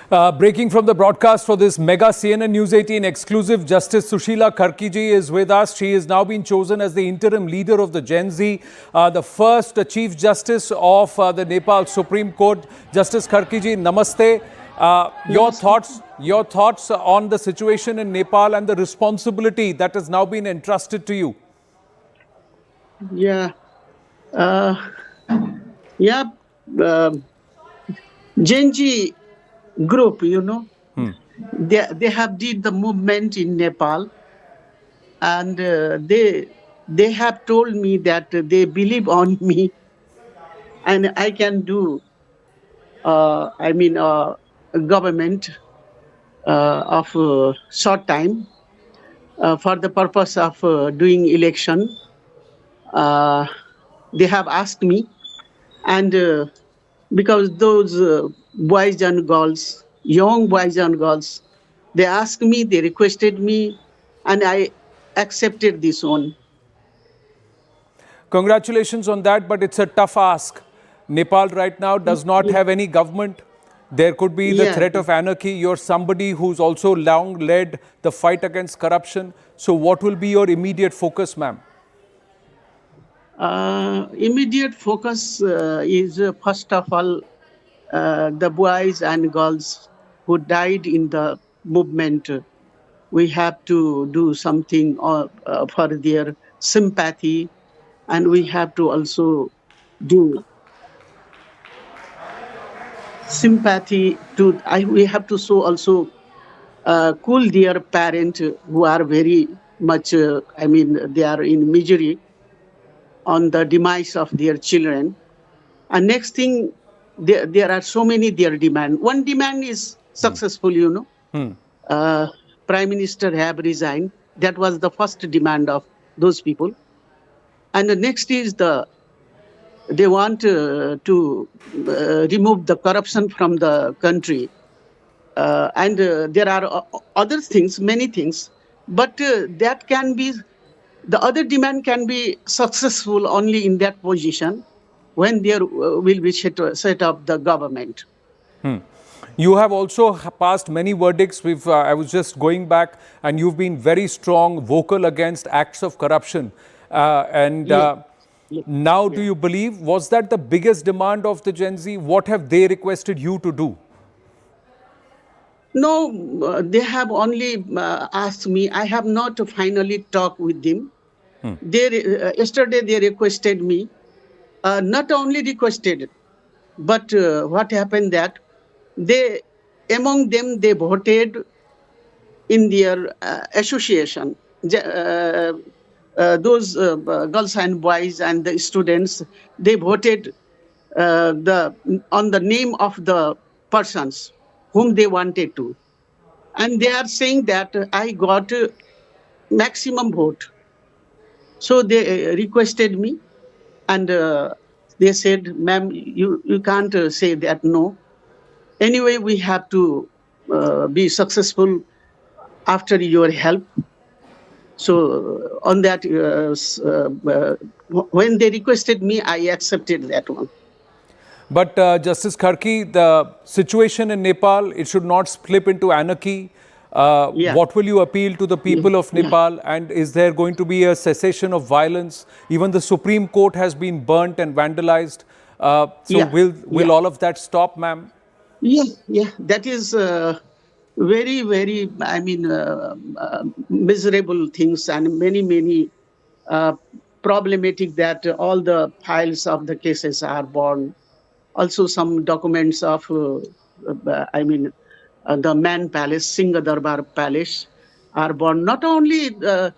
Breaking from the broadcast for this mega CNN News 18 exclusive, Justice Sushila Karkiji is with us. She has now been chosen as the interim leader of the Gen Z, the first Chief Justice of the Nepal Supreme Court. Justice Karkiji, namaste. Your thoughts on the situation in Nepal and the responsibility that has now been entrusted to you. Yeah. Gen Z group, they have did the movement in Nepal, and they have told me that they believe on me, and I can do. Government of short time for the purpose of doing election. They have asked me, and because those boys and girls, young boys and girls, they asked me, they requested me, and I accepted this one. Congratulations on that, but it's a tough ask. Nepal right now does not have any government. There could be the threat of anarchy. You're somebody who's also long led the fight against corruption. So what will be your immediate focus, ma'am? Immediate focus is, first of all, the boys and girls who died in the movement. We have to do something for their sympathy, and we have to also do sympathy to. We have to show also cool their parents who are very much. They are in misery on the demise of their children. And next thing, there are so many their demand. One demand is successful, Prime Minister have resigned. That was the first demand of those people. And the next is they want to remove the corruption from the country. And there are other things, many things, but that can be, the other demand can be successful only in that position when there will be set up the government. You have also passed many verdicts. I was just going back, and you've been very strong, vocal against acts of corruption. Now, do you believe, was that the biggest demand of the Gen Z? What have they requested you to do? No, they have only asked me. I have not finally talked with them. Yesterday they requested me. Not only requested, but what happened that among them they voted in their association. Those girls and boys and the students, they voted on the name of the persons whom they wanted to. And they are saying that I got maximum vote. So they requested me, and they said, ma'am, you can't say that, no. Anyway, we have to be successful after your help. So on that, when they requested me, I accepted that one. But Justice Karki, the situation in Nepal, it should not slip into anarchy. What will you appeal to the people of Nepal? And is there going to be a cessation of violence? Even the Supreme Court has been burnt and vandalized. Will all of that stop, ma'am? Yeah. That is very, very, miserable things, and many problematic that all the files of the cases are burned. Also, some documents of, the Man Palace, Singha Darbar Palace, are burned. Not only the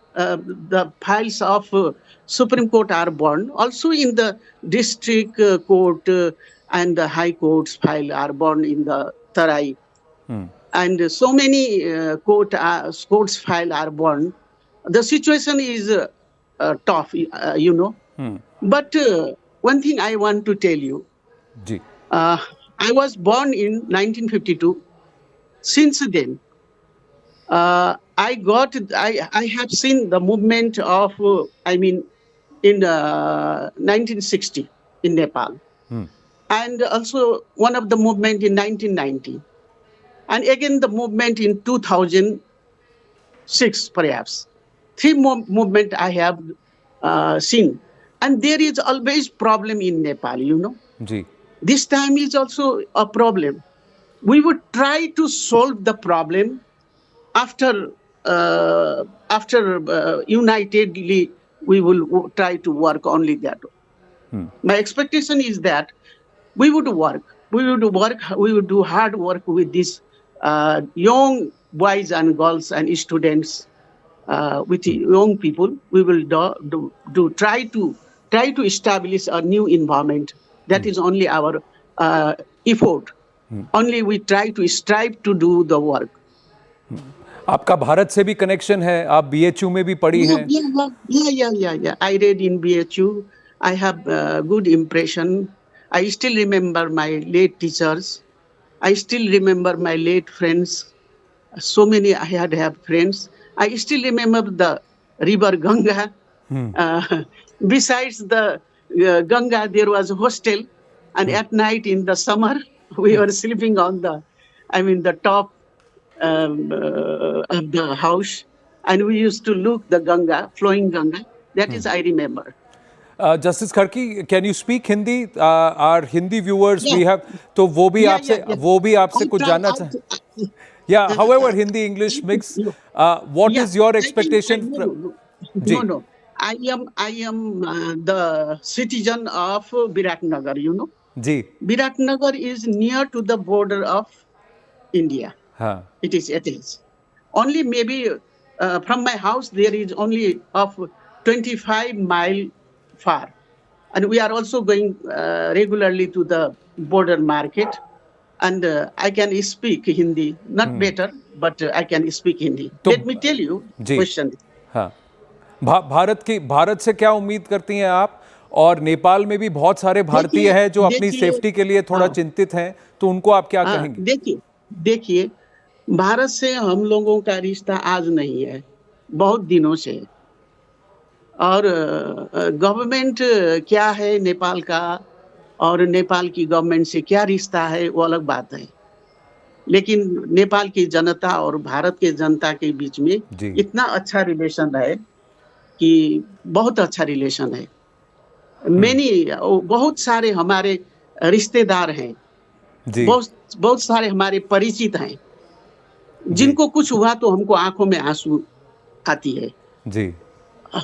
files of Supreme Court are burned, also in the district court and the High Court's file are burned in the Tarai. And so many courts file are burned. The situation is tough, But one thing I want to tell you. I was born in 1952. Since then, I have seen the movement of, in 1960 in Nepal. And also one of the movement in 1990. and again the movement in 2006, perhaps. Three movement I have seen, and there is always problem in Nepal. Ji This time is also a problem. We would try to solve the problem after unitedly we will try to work only that. My expectation is that we would do hard work with these young boys and girls and students, with the young people. We will try to establish a new environment. That is only our effort. Only we try to strive to do the work. आपका भारत से भी connection है, आप BHU में भी पढ़ी हैं। Yeah. I read in BHU. I have good impression. I still remember my late teachers. I still remember my late friends. So many I have friends. I still remember the river Ganga. Besides the Ganga, there was a hostel, and at night in the summer we were sleeping on the top of the house, and we used to look the Ganga, flowing Ganga. That is I remember. Justice Karki, can you speak Hindi? Or Hindi viewers we have, तो वो भी आपसे कुछ जानना चाहे। या however Hindi English mix, what is your expectation? No. I am the citizen of Biratnagar. जी Biratnagar is near to the border of India. हाँ It is only maybe from my house there is only of 25 mile far, and we are also going regularly to the border market, and I can speak Hindi, not better, but I can speak Hindi. Let me tell you question. हाँ, भारत से क्या उम्मीद करती हैं आप? और नेपाल में भी बहुत सारे भारतीय हैं जो अपनी सेफ्टी के लिए थोड़ा चिंतित हैं, तो उनको आप क्या कहेंगे? देखिए, भारत से हम लोगों का रिश्ता आज नहीं है, बहुत दिनों से। और गवर्नमेंट क्या है नेपाल का, और नेपाल की गवर्नमेंट से क्या रिश्ता है, वो अलग बात है। लेकिन नेपाल की जनता और भारत के जनता के बीच में इतना अच्छा रिलेशन है कि बहुत अच्छा रिलेशन है। बहुत सारे हमारे रिश्तेदार हैं, बहुत सारे हमारे परिचित हैं, जिनको कुछ हुआ तो हमको आंखों में आंसू आती है। जी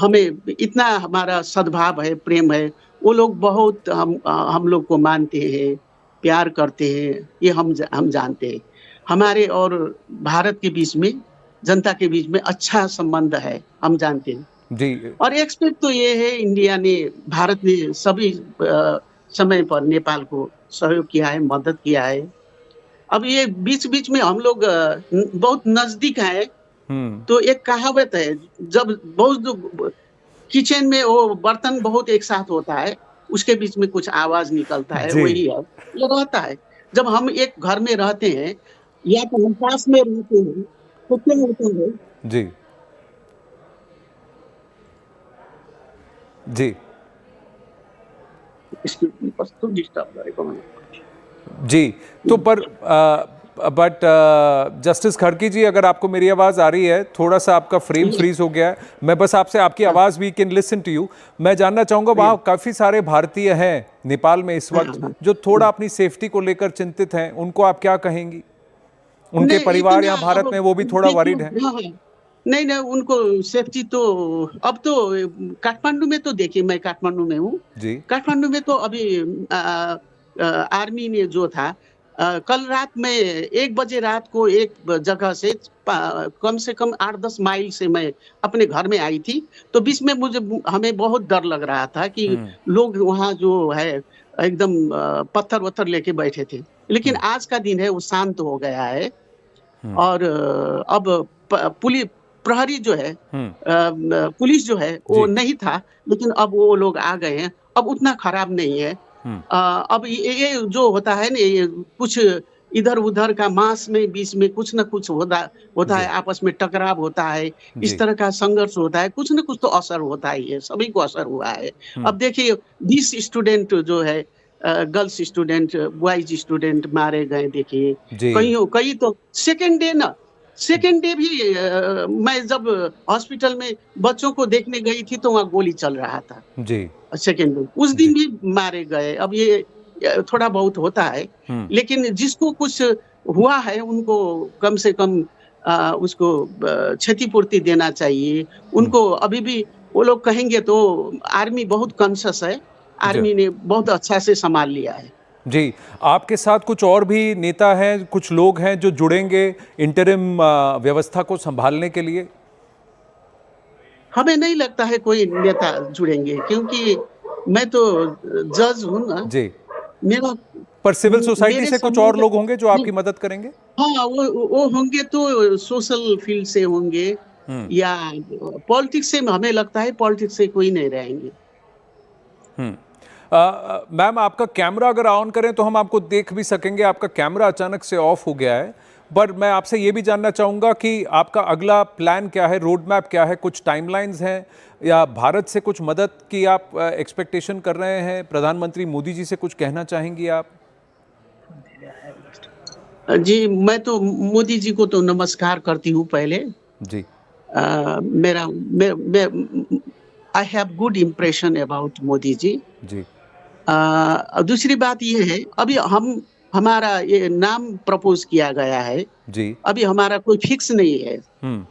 हमें इतना हमारा सद्भाव है, प्रेम है, वो लोग बहुत हम लोग को मानते हैं, प्यार करते हैं, ये हम जानते हैं। हमारे और भारत के बीच में, जनता के बीच में अच्छा संबंध है, हम जानते हैं जी। और एक्सपेक्ट तो ये है, इंडिया ने, भारत ने सभी समय पर नेपाल को सहयोग किया है, मदद किया है। अब ये बीच में हम लोग बहुत नजदीक हैं, तो एक कहावत है, जब बहुत किचन में वो बर्तन बहुत एक साथ होता है, उसके बीच में कुछ आवाज निकलता है, वही है, ये रहता है। जब हम एक घर में रहते हैं या तो हम पास में रहते हैं तो क्या होता है जी जी तो पर बट जस्टिस खड़की जी, अगर आपको मेरी आवाज़ आ रही है, थोड़ा सा आपका फ्रेम फ्रीज हो गया है, मैं बस आपसे आपकी आवाज़, we can listen to you. मैं जानना चाहूँगा, वहाँ काफ़ी सारे भारतीय हैं नेपाल में इस वक्त जो थोड़ा अपनी सेफ्टी को लेकर चिंतित हैं, उनको आप क्या कहेंगी? उनके परिवार यहाँ भारत में, वो भी थोड़ा वरीड है। नहीं, उनको सेफ्टी तो अब तो काठमांडू में, तो देखिए मैं काठमांडू में हूँ जी। काठमांडू में तो अभी आर्मी ने जो था, कल रात में 1 बजे रात को एक जगह से कम से कम 8-10 माइल से मैं अपने घर में आई थी, तो बीच में हमें बहुत डर लग रहा था कि लोग वहाँ जो है एकदम पत्थर वत्थर लेके बैठे थे। लेकिन आज का दिन है, वो शांत हो गया है, और अब प्रहरी जो है, पुलिस जो है, वो नहीं था, लेकिन अब वो लोग आ गए हैं, अब उतना खराब नहीं है। अब ये जो होता है ना, कुछ इधर उधर का मास में बीच में कुछ न कुछ होता है, आपस में टकराव होता है, इस तरह का संघर्ष होता है, कुछ न कुछ तो असर होता ही है, सभी को असर हुआ है। अब देखिए 20 स्टूडेंट जो है गर्ल्स स्टूडेंट, बॉयज स्टूडेंट मारे गए देखिए। जी। कई तो सेकेंड डे भी मैं जब हॉस्पिटल में बच्चों को देखने गई थी तो वहाँ गोली चल रहा था। जी। सेकेंड डे उस जी। दिन भी मारे गए। अब ये थोड़ा बहुत होता है, हुँ। लेकिन जिसको कुछ हुआ है उनको कम से कम उसको क्षतिपूर्ति देना चाहिए। हुँ। उनको अभी भी वो लोग कहेंगे तो आर्मी बहुत कॉन्शियस है, जी। आर्मी ने बहुत अच्छा से संभाल लिया है। जी, आपके साथ कुछ और भी नेता हैं, कुछ लोग हैं जो जुड़ेंगे इंटरिम व्यवस्था को संभालने के लिए? हमें नहीं लगता है कोई नेता जुड़ेंगे, क्योंकि मैं तो जज हूँ ना। जी, मेरा पर सिविल सोसाइटी मेरे से कुछ और संबंध लोग होंगे जो नहीं। आपकी मदद करेंगे? हाँ, वो होंगे तो सोशल फील्ड से होंगे, हुँ। या पॉलिटिक्स से। हमें लगता है पॉलिटिक्स से कोई नहीं रहेंगे। हुँ। मैम, आपका कैमरा अगर ऑन करें तो हम आपको देख भी सकेंगे। आपका कैमरा अचानक से ऑफ हो गया है। पर मैं आपसे ये भी जानना चाहूँगा कि आपका अगला प्लान क्या है, रोड मैप क्या है? कुछ टाइमलाइंस हैं या भारत से कुछ मदद की आप एक्सपेक्टेशन कर रहे हैं? प्रधानमंत्री मोदी जी से कुछ कहना चाहेंगी आप? जी, मैं तो मोदी जी को तो नमस्कार करती हूँ पहले। जी। मेरा मैं I have good impression about Modi ji. जी। दूसरी बात ये है, अभी हमारा ये नाम प्रपोज़ किया गया है। जी। अभी हमारा कोई फिक्स नहीं है। हुँ।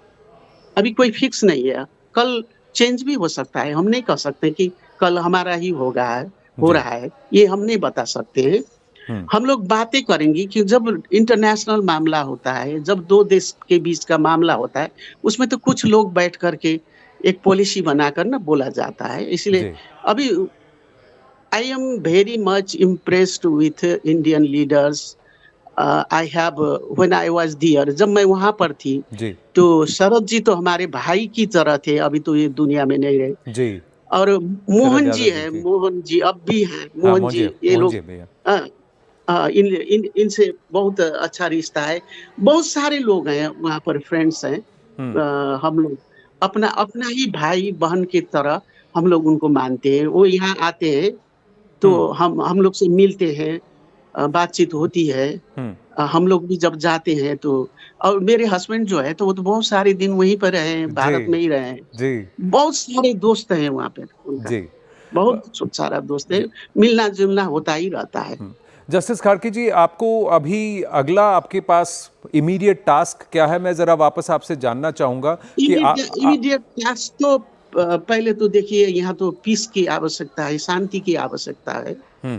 अभी कोई फिक्स नहीं है। कल चेंज भी हो सकता है। हम नहीं कह सकते कि कल हमारा ही हो जी। रहा है, ये हम नहीं बता सकते हैं। हुँ। हम लोग बातें करेंगे कि जब इंटरनेशनल मामला होता है, जब 2 देश के बीच का मामला होता है, उसमें तो कुछ लोग बैठ कर के एक पॉलिसी बनाकर ना बोला जाता है। इसलिए जी। अभी I am very much impressed with Indian leaders. I have when I was there, जब मैं वहाँ पर थी, जी। तो शरद जी तो हमारे भाई की तरह थे, अभी तो ये दुनिया में नहीं रहे। जी। और शरद मोहन जी यादव जी, हैं, जी। मोहन जी अब भी हैं, हाँ, मोहन जी, ये लोग मोंजे भैया। अ इन इन इनसे बहुत अच्छा रिश्ता है। बहुत सारे लोग हैं वहाँ पर, फ्रेंड्स हैं। हुँ। हम लोग अपना अपना ही भाई-बहन की तरह हम लोग उनको मानते हैं। वो यहाँ आते हैं, तो हुँ। हम लोग से मिलते हैं, बातचीत होती है। हुँ। हम लोग भी जब जाते हैं तो, और मेरे हस्बैंड जो है तो वो तो बहुत सारे दिन वहीं पर रहे हैं, जी। भारत में ही रहे हैं। जी। बहुत सारे दोस्त हैं वहाँ पे उनका, जी। बहुत सारा दोस्त है, जी। मिलना-जुलना होता ही रहता है। हुँ। जस्टिस खाड़की जी, आपको अभी अगला आपके पास इमीडिएट टास्क क्या है? मैं ज़रा वापस आपसे जानना चाहूँगा कि इमीडिएट टास्क तो पहले तो देखिए, यहाँ तो पीस की आवश्यकता है, शांति की आवश्यकता है। हुँ।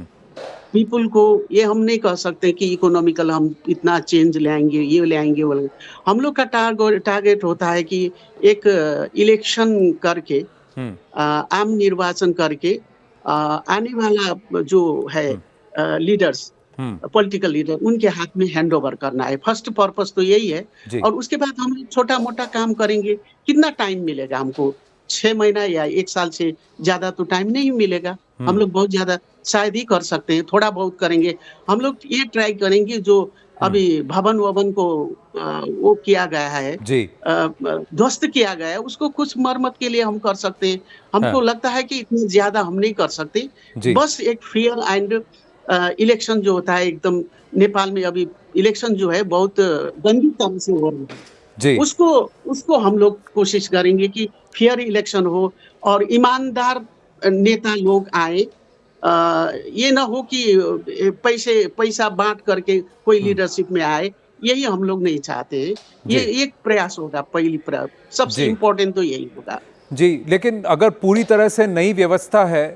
पीपल को ये हम नहीं कह सकते कि इकोनॉमिकल हम इतना चेंज लाएँगे, ये लाएँगे, वो लाएँगे। हम लोग का टारगेट होता है कि एक इलेक्शन करके, हुँ। आम निर्वाचन करके, आने वाला जो है हुँ। लीडर्स, हुँ। पॉलिटिकल लीडर, उनके हाथ में हैंडओवर करना है। फर्स्ट पर्पस तो यही है। जी। और उसके बाद हम लोग छोटा-मोटा काम करेंगे। कितना टाइम मिलेगा हमको? 6 महीना या 1 साल से ज़्यादा तो टाइम नहीं मिलेगा। हम हुँ। लोग बहुत ज़्यादा शायद ही कर सकते हैं, थोड़ा बहुत करेंगे। हम लोग ये ट्राई करेंगे जो हुँ। अभी भवन-ववन को वो किया गया है, जी। ध्वस्त किया गया है, उसको कुछ मरम्मत के लिए हम कर सकते हैं। हाँ। हमको लगता है कि इतनी ज़्यादा हम नहीं कर सकते। जी। बस एक फेयर एंड इलेक्शन जो होता है एकदम, नेपाल में अभी इलेक्शन जो है बहुत गंदी तरह से हो रहा है। जी। उसको उसको हम लोग कोशिश करेंगे कि फेयर इलेक्शन हो और ईमानदार नेता लोग आए। ये ना हो कि पैसा बाँट करके कोई हुँ। लीडरशिप में आए, यही हम लोग नहीं चाहते हैं। ये जी। एक प्रयास होगा, सबसे जी। इम्पोर्टेंट तो यही होगा। जी, लेकिन अगर पूरी तरह से नई व्यवस्था है,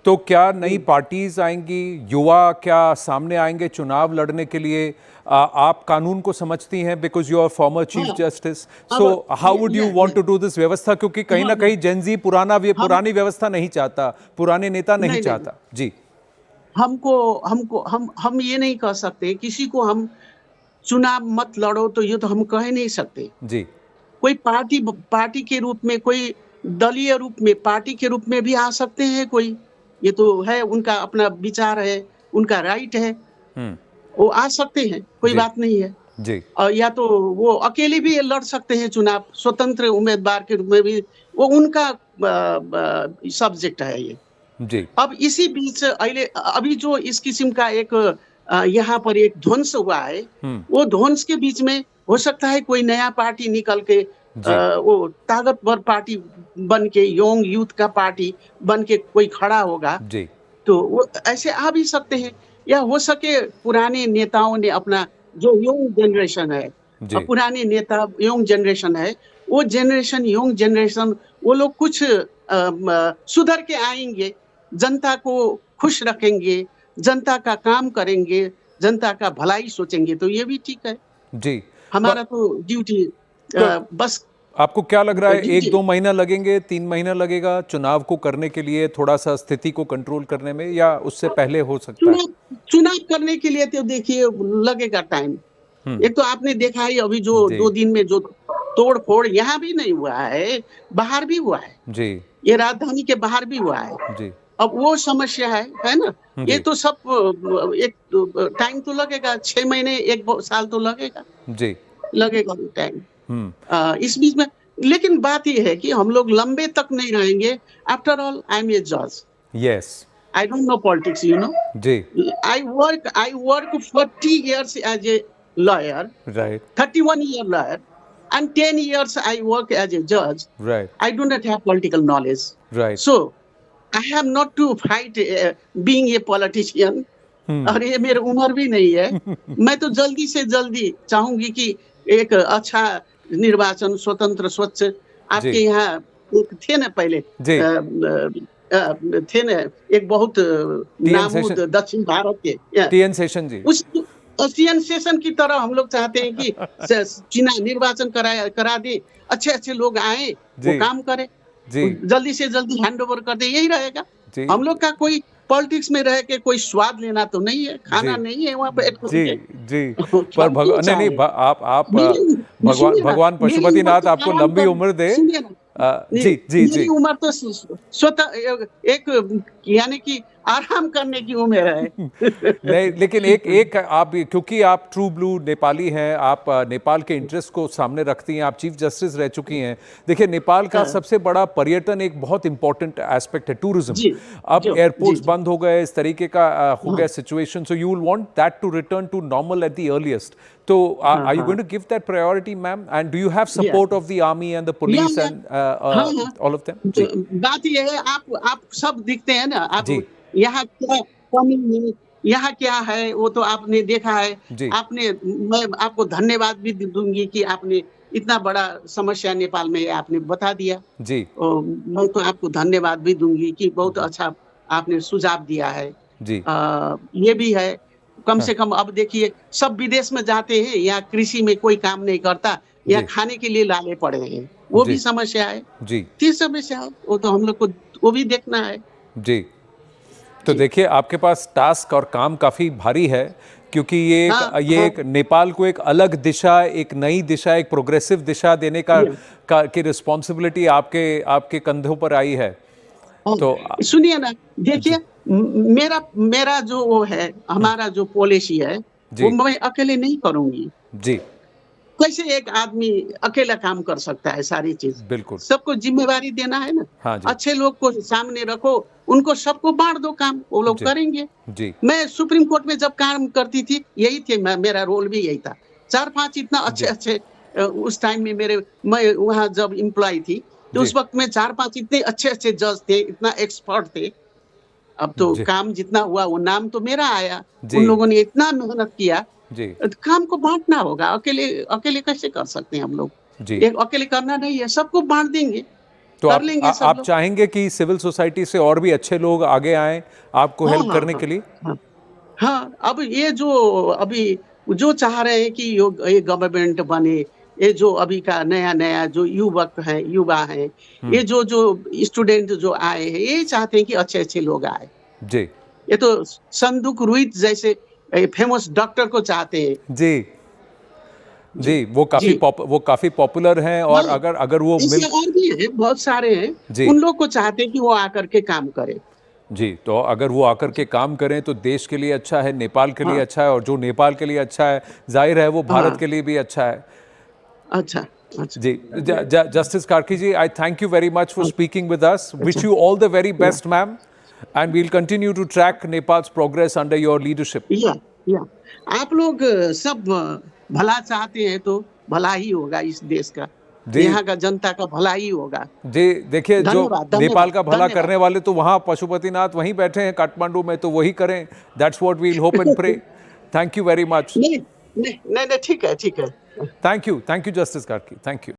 तो क्या नई हुँ। पार्टीज़ आएँगी? युवा क्या सामने आएँगे चुनाव लड़ने के लिए? आप कानून को समझती हैं because you are former chief हाँ, जस्टिस। अब so how would you want या टू डू दिस व्यवस्था? क्योंकि कहीं हाँ, न कहीं जेन ज़ी हम पुरानी व्यवस्था नहीं चाहता, पुराने नेता नहीं नहीं। चाहता। जी। हमको हमको हम ये नहीं कह सकते, किसी को हम चुनाव मत लड़ो, तो ये तो हम कह नहीं सकते। जी। कोई पार्टी के रूप में, कोई दलीय रूप में, पार्टी के रूप में भी आ सकते हैं कोई। ये तो है, उनका अपना विचार है, उनका राइट है, हुँ। वो आ सकते हैं, कोई जी। बात नहीं है। जी। या तो वो अकेले भी ये लड़ सकते हैं चुनाव, स्वतंत्र उम्मीदवार के रूप में भी, वो उनका सब्जेक्ट है ये। जी अब इसी बीच अभी जो इस किस्म का एक यहाँ पर एक ध्वंस हुआ है, वो ध्वंस के बीच में हो सकता है कोई नया पार्टी निकल के जी वो ताकतवर पार्टी बन के, यंग यूथ का पार्टी बन के कोई खड़ा होगा, जी तो वो ऐसे आ भी सकते हैं। या हो सके पुराने नेताओं ने अपना जो यंग जनरेशन है, जी पुराने नेता यंग जनरेशन है, वो जनरेशन यंग जनरेशन वो लोग कुछ सुधर के आएंगे, जनता को खुश रखेंगे, जनता का काम करेंगे, जनता का भलाई सोचेंगे, तो ये भी ठीक है। जी हमारा तो ड्यूटी क- बस आपको क्या लग रहा है, जी, एक जी। दो महीना लगेंगे, 3 महीना लगेगा चुनाव को करने के लिए, थोड़ा सा स्थिति को कंट्रोल करने में, या उससे पहले हो सकता है? चुनाव चुनाव करने के लिए तो देखिए लगेगा टाइम। हम्म एक तो आपने देखा है अभी जो जी 2 दिन में जो तोड़-फोड़ यहाँ भी नहीं हुआ है, बाहर भी हुआ है। जी ये राजधानी के बाहर भी हुआ है। जी अब वो समस्या है ना? ये जी तो सब एक टाइम तो लगेगा, 6 महीने, 1 साल तो जी लगेगा टाइम। हम्म इस बीच में लेकिन बात ये है कि हम लोग लंबे तक नहीं रहेंगे। After all I am a जज। Yes I don't know politics, you know. जी I work 40 years as a lawyer, right 31 year lawyer, and 10 years I work as a judge. Right I do not have political knowledge. Right So I have not to fight being a politician. और ये मेरी उम्र भी नहीं है। मैं तो जल्दी से जल्दी चाहूंगी कि एक अच्छा निर्वाचन, स्वतंत्र, स्वच्छ। आपके जी यहाँ एक थे ना पहले, जी थे ना एक बहुत टीएन नामूद सेशन दक्षिण भारत के, टीएन सेशन जी उस एशियन सेशन की तरह हम लोग चाहते हैं कि चुनाव निर्वाचन करा दे, अच्छे लोग आए, वो जी काम करे, जी जल्दी से जल्दी हैंड ओवर कर दे, यही रहेगा। जी हम लोग का कोई पॉलिटिक्स में रह के कोई स्वाद लेना तो नहीं है, जी खाना नहीं है वहां बैठ जी के। जी पर हम क्यों नहीं नहीं चाहे? आप भगवान सुनिए ना, भगवान मेरी उम्र पशुपतिनाथ तो आपको आराम लंबी कर, उम्र दे। सुनिए ना, जी जी मेरी जी उम्र तो स्वतः एक यानी कि आराम करने की उम्र है। नहीं, लेकिन एक एक आप, क्योंकि आप ट्रू ब्लू नेपाली हैं, आप नेपाल के इंटरेस्ट को सामने रखती हैं, आप चीफ जस्टिस रह चुकी हैं। देखिए, नेपाल का हाँ। सबसे बड़ा पर्यटन एक बहुत इंपॉर्टेंट एस्पेक्ट है, टूरिज्म। जी, अब जी, एयरपोर्ट्स जी। बंद हो गए, इस तरीके का हो हाँ। गया situation, so you will want that to return to normal at the earliest. तो आर यू हाँ। Going to give that priority, ma'am? And do you have Yeah. Support of the army and the police या and हाँ, हाँ। All of them? जी बात ये है, आप सब दिखते हैं ना, आप जी यहाँ क्या कमी है, यहाँ क्या है, वो तो आपने देखा है। जी मैं आपको धन्यवाद भी दूंगी कि आपने इतना बड़ा समस्या नेपाल में है, आपने बता दिया। जी मैं तो आपको धन्यवाद भी दूंगी कि बहुत अच्छा आपने सुझाव दिया है। जी ये भी है, कम हाँ, से कम अब देखिए सब विदेश में जाते हैं, यहाँ कृषि में कोई काम नहीं करता, यहाँ जी खाने के लिए लाले पड़े हैं, वो भी जी समस्या है। जी तीस समस्या है, वो तो हम लोग को वो भी देखना है। जी। तो जी। देखिए, आपके पास टास्क और काम काफ़ी भारी है, क्योंकि हाँ, ये हाँ। एक नेपाल को एक अलग दिशा, एक नई दिशा, एक प्रोग्रेसिव दिशा देने की रिस्पॉन्सिबिलिटी आपके आपके कंधों पर आई है। हाँ, तो सुनिए ना, देखिए मेरा मेरा जो वो है, हमारा जो पॉलिसी है, वो जी मैं अकेले नहीं करूंगी। जी कैसे एक आदमी अकेला काम कर सकता है सारी चीज? बिल्कुल। सबको जिम्मेवारी देना है ना। हाँ जी अच्छे लोग को सामने रखो, उनको सबको बांट दो काम, वो लोग जी करेंगे। जी मैं सुप्रीम कोर्ट में जब काम करती थी, यही थे, मेरा रोल भी यही था। 4-5 इतना जी अच्छे उस टाइम में मैं वहाँ जब एम्प्लॉय थी, तो जी उस वक्त में 4-5 इतने अच्छे जज थे, इतना एक्सपर्ट थे। अब तो जी काम जितना हुआ वो नाम तो मेरा आया। जी उन लोगों ने इतना मेहनत किया, जी काम को बांटना होगा। अकेले अकेले कैसे कर सकते हैं हम लोग? जी। एक अकेले करना नहीं है, सबको बांट देंगे, तो कर लेंगे सब आप लोग। चाहेंगे कि सिविल सोसाइटी से और भी अच्छे लोग आगे आएं आपको हाँ, हेल्प हाँ, करने हाँ, के लिए? हाँ। हाँ, अब ये जो अभी जो चाह रहे हैं कि ये गवर्नमेंट बने, ये जो अभी का नया-नया जो युवा हैं, ये जो स्टूडेंट जो आए हैं, ये चाहते हैं कि अच्छे-अच्छे लोग आए। जी ये तो संदूक रुइत जैसे फेमस डॉक्टर को चाहते हैं। जी जी, जी। वो काफी पॉपुलर हैं, और हाँ, अगर वो इससे मिल और भी है, बहुत सारे हैं। जी उन लोग को चाहते हैं कि वो आकर के काम करें। जी, तो अगर वो आकर के काम करें तो देश के लिए अच्छा है, नेपाल के लिए हाँ, अच्छा है, और जो नेपाल के लिए अच्छा है, जाहिर है वो भारत हाँ। के लिए भी अच्छा है। अच्छा, अच्छा। जी, justice Karki ji, I thank you very much for speaking with us. Wish अच्छा। You all the very best, ma'am. And we'll continue to track Nepal's progress under your leadership. या आप लोग सब भला चाहते हैं तो भला ही होगा इस देश का, जी। यहाँ का जनता का भला ही होगा। जी देखिए, जो धन्यवाद, धन्यवाद, नेपाल का भला धन्यवाद। करने वाले तो वहाँ पशुपतिनाथ वहीं बैठे हैं काठमांडू में, तो वही करें। That's what we'll hope and pray. Thank you very much. नहीं, ठीक है, ठीक है। Thank you justice Karki, thank you.